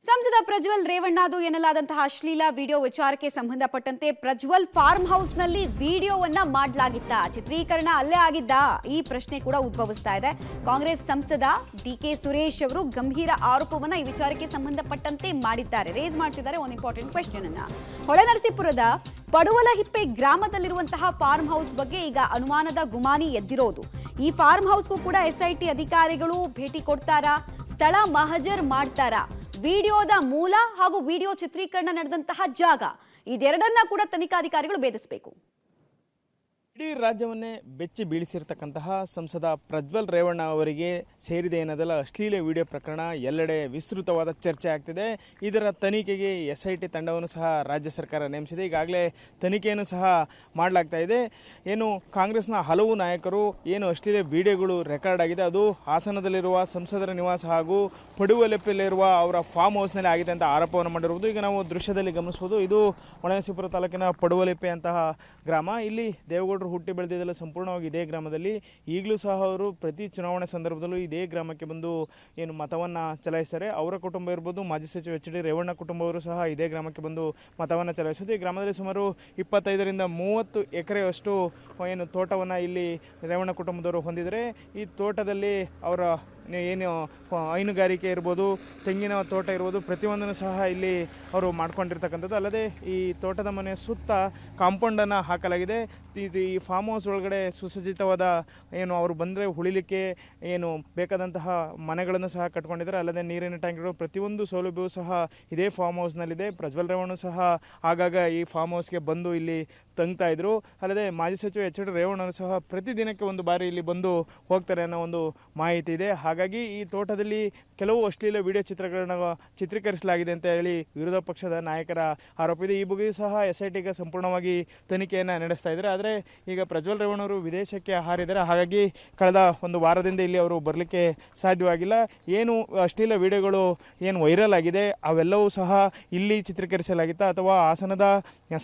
ಸಂಸದ ಪ್ರಜ್ವಲ್ ರೇವಣ್ಣದು ಎನ್ನಲಾದಂತಹ ಅಶ್ಲೀಲ ವಿಡಿಯೋ ವಿಚಾರಕ್ಕೆ ಸಂಬಂಧಪಟ್ಟಂತೆ ಪ್ರಜ್ವಲ್ ಫಾರ್ಮ್ ಹೌಸ್ ನಲ್ಲಿ ವಿಡಿಯೋವನ್ನ ಮಾಡಲಾಗಿತ್ತ, ಚಿತ್ರೀಕರಣ ಅಲ್ಲೇ ಆಗಿದ್ದ, ಈ ಪ್ರಶ್ನೆ ಕೂಡ ಉದ್ಭವಿಸ್ತಾ ಇದೆ. ಕಾಂಗ್ರೆಸ್ ಸಂಸದ ಡಿಕೆ ಸುರೇಶ್ ಅವರು ಗಂಭೀರ ಆರೋಪವನ್ನ ಈ ವಿಚಾರಕ್ಕೆ ಸಂಬಂಧಪಟ್ಟಂತೆ ಮಾಡಿದ್ದಾರೆ, ರೇಸ್ ಮಾಡ್ತಿದ್ದಾರೆ ಒಂದು ಇಂಪಾರ್ಟೆಂಟ್ ಕ್ವೆಶ್ಚನ್ ಅನ್ನ. ಹೊಳೆನರಸೀಪುರದ ಪಡುವಲಹಿಪ್ಪೆ ಗ್ರಾಮದಲ್ಲಿರುವಂತಹ ಫಾರ್ಮ್ ಹೌಸ್ ಬಗ್ಗೆ ಈಗ ಅನುಮಾನದ ಗುಮಾನಿ ಎದ್ದಿರೋದು. ಈ ಫಾರ್ಮ್ ಹೌಸ್ಗೂ ಕೂಡ ಎಸ್ಐಟಿ ಅಧಿಕಾರಿಗಳು ಭೇಟಿ ಕೊಡ್ತಾರಾ, ಸ್ಥಳ ಮಹಜರ್ ಮಾಡ್ತಾರಾ, ವಿಡಿಯೋದ ಮೂಲ ಹಾಗೂ ವಿಡಿಯೋ ಚಿತ್ರೀಕರಣ ನಡೆದಂತಹ ಜಾಗ ಇದೆರಡನ್ನ ಕೂಡ ತನಿಖಾಧಿಕಾರಿಗಳು ಭೇದಿಸಬೇಕು. ಇಡೀ ರಾಜ್ಯವನ್ನೇ ಬೆಚ್ಚಿ ಬೀಳಿಸಿರ್ತಕ್ಕಂತಹ ಸಂಸದ ಪ್ರಜ್ವಲ್ ರೇವಣ್ಣ ಅವರಿಗೆ ಸೇರಿದೆ ಏನದಲ್ಲ ಅಶ್ಲೀಲ ವಿಡಿಯೋ ಪ್ರಕರಣ ಎಲ್ಲೆಡೆ ವಿಸ್ತೃತವಾದ ಚರ್ಚೆ ಆಗ್ತಿದೆ. ಇದರ ತನಿಖೆಗೆ SIT ತಂಡವನ್ನು ಸಹ ರಾಜ್ಯ ಸರ್ಕಾರ ನೇಮಿಸಿದೆ. ಈಗಾಗಲೇ ತನಿಖೆಯನ್ನು ಸಹ ಮಾಡಲಾಗ್ತಾ ಇದೆ. ಏನು ಕಾಂಗ್ರೆಸ್ನ ಹಲವು ನಾಯಕರು ಏನು ಅಶ್ಲೀಲ ವಿಡಿಯೋಗಳು ರೆಕಾರ್ಡ್ ಆಗಿದೆ ಅದು ಹಾಸನದಲ್ಲಿರುವ ಸಂಸದರ ನಿವಾಸ ಹಾಗೂ ಪಡುವಲೆಪ್ಪೆಯಲ್ಲಿರುವ ಅವರ ಫಾರ್ಮ್ ಹೌಸ್ನಲ್ಲಿ ಆಗಿದೆ ಅಂತ ಆರೋಪವನ್ನು ಮಾಡಿರುವುದು ಈಗ ನಾವು ದೃಶ್ಯದಲ್ಲಿ ಗಮನಿಸಬಹುದು. ಇದು ಹೊಳೆನರಸೀಪುರ ತಾಲೂಕಿನ ಪಡುವಲೆಪ್ಪೆ ಅಂತಹ ಗ್ರಾಮ. ಇಲ್ಲಿ ದೇವೇಗೌಡರು ಹುಟ್ಟಿ ಬೆಳೆದಿದ್ದೆಲ್ಲ ಸಂಪೂರ್ಣವಾಗಿ ಇದೇ ಗ್ರಾಮದಲ್ಲಿ. ಈಗಲೂ ಸಹ ಅವರು ಪ್ರತಿ ಚುನಾವಣೆ ಸಂದರ್ಭದಲ್ಲೂ ಇದೇ ಗ್ರಾಮಕ್ಕೆ ಬಂದು ಏನು ಮತವನ್ನು ಚಲಾಯಿಸ್ತಾರೆ. ಅವರ ಕುಟುಂಬ ಇರ್ಬೋದು, ಮಾಜಿ ಸಚಿವ HD ರೇವಣ್ಣ ಕುಟುಂಬವರು ಸಹ ಇದೇ ಗ್ರಾಮಕ್ಕೆ ಬಂದು ಮತವನ್ನು ಚಲಾಯಿಸೋದು. ಈ ಗ್ರಾಮದಲ್ಲಿ ಸುಮಾರು 25ರಿಂದ 30 ಎಕರೆಯಷ್ಟು ಏನು ತೋಟವನ್ನು ಇಲ್ಲಿ ರೇವಣ್ಣ ಕುಟುಂಬದವರು ಹೊಂದಿದ್ದಾರೆ. ಈ ತೋಟದಲ್ಲಿ ಅವರ ಏನು ಹೈನುಗಾರಿಕೆ ಇರ್ಬೋದು, ತೆಂಗಿನ ತೋಟ ಇರ್ಬೋದು, ಪ್ರತಿಯೊಂದನ್ನು ಸಹ ಇಲ್ಲಿ ಅವರು ಮಾಡ್ಕೊಂಡಿರ್ತಕ್ಕಂಥದ್ದು. ಅಲ್ಲದೆ ಈ ತೋಟದ ಮನೆಯ ಸುತ್ತ ಕಾಂಪೌಂಡನ್ನು ಹಾಕಲಾಗಿದೆ. ಈ ಫಾರ್ಮ್ ಹೌಸ್ ಒಳಗಡೆ ಸುಸಜ್ಜಿತವಾದ ಏನು ಅವರು ಬಂದರೆ ಉಳಿಲಿಕ್ಕೆ ಏನು ಬೇಕಾದಂತಹ ಮನೆಗಳನ್ನು ಸಹ ಕಟ್ಕೊಂಡಿದ್ದಾರೆ. ಅಲ್ಲದೆ ನೀರಿನ ಟ್ಯಾಂಕ್ಗಳು ಪ್ರತಿಯೊಂದು ಸೌಲಭ್ಯವೂ ಸಹ ಇದೇ ಫಾರ್ಮ್ ಹೌಸ್ನಲ್ಲಿದೆ. ಪ್ರಜ್ವಲ್ ರೇವಣ್ಣ ಸಹ ಆಗಾಗ ಈ ಫಾರ್ಮ್ ಹೌಸ್ಗೆ ಬಂದು ಇಲ್ಲಿ ತಂಗ್ತಾ ಇದ್ರು. ಅಲ್ಲದೆ ಮಾಜಿ ಸಚಿವ HD ರೇವಣ್ಣರು ಸಹ ಪ್ರತಿದಿನಕ್ಕೆ ಒಂದು ಬಾರಿ ಇಲ್ಲಿ ಬಂದು ಹೋಗ್ತಾರೆ ಅನ್ನೋ ಒಂದು ಮಾಹಿತಿ ಇದೆ. ಹಾಗಾಗಿ ಈ ತೋಟದಲ್ಲಿ ಕೆಲವು ಅಶ್ಲೀಲ ವಿಡಿಯೋ ಚಿತ್ರಗಳನ್ನ ಚಿತ್ರೀಕರಿಸಲಾಗಿದೆ ಅಂತ ಹೇಳಿ ವಿರೋಧ ಪಕ್ಷದ ನಾಯಕರ ಆರೋಪ ಇದೆ. ಈ ಬಗ್ಗೆ ಸಹ SITಗೆ ಸಂಪೂರ್ಣವಾಗಿ ತನಿಖೆಯನ್ನು ನಡೆಸ್ತಾ ಇದ್ದಾರೆ. ಆದರೆ ಈಗ ಪ್ರಜ್ವಲ್ ರೇವಣ್ಣವರು ವಿದೇಶಕ್ಕೆ ಹಾರಿದ್ದಾರೆ. ಹಾಗಾಗಿ ಕಳೆದ ಒಂದು ವಾರದಿಂದ ಇಲ್ಲಿ ಅವರು ಬರಲಿಕ್ಕೆ ಸಾಧ್ಯವಾಗಿಲ್ಲ. ಏನು ಅಶ್ಲೀಲ ವಿಡಿಯೋಗಳು ಏನು ವೈರಲ್ ಆಗಿದೆ ಅವೆಲ್ಲವೂ ಸಹ ಇಲ್ಲಿ ಚಿತ್ರೀಕರಿಸಲಾಗಿತ್ತ ಅಥವಾ ಹಾಸನದ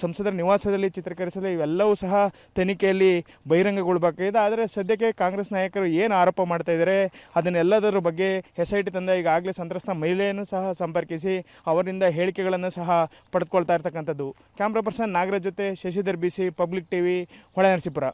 ಸಂಸದರ ನಿವಾಸದಲ್ಲಿ ಚಿತ್ರೀಕರಿಸಲು ಇವೆಲ್ಲವೂ ಸಹ ತನಿಖೆಯಲ್ಲಿ ಬಹಿರಂಗಗೊಳ್ಳಬೇಕಾಗಿದೆ. ಆದರೆ ಸದ್ಯಕ್ಕೆ ಕಾಂಗ್ರೆಸ್ ನಾಯಕರು ಏನು ಆರೋಪ ಮಾಡ್ತಾ ಇದ್ದಾರೆ ಅದನ್ನೆಲ್ಲದರ ಬಗ್ಗೆ SIT ತಂದ ಈಗಾಗಲೇ ಸಂತ್ರಸ್ತ ಮಹಿಳೆಯನ್ನು ಸಹ ಸಂಪರ್ಕಿಸಿ ಅವರಿಂದ ಹೇಳಿಕೆಗಳನ್ನು ಸಹ ಪಡೆದುಕೊಳ್ತಾ ಇರ್ತಕ್ಕಂಥದ್ದು. ಕ್ಯಾಮ್ರಾ ಪರ್ಸನ್ ನಾಗರಾಜ್ ಜೊತೆ Shashidhar BC, public TV, Holenarasipura.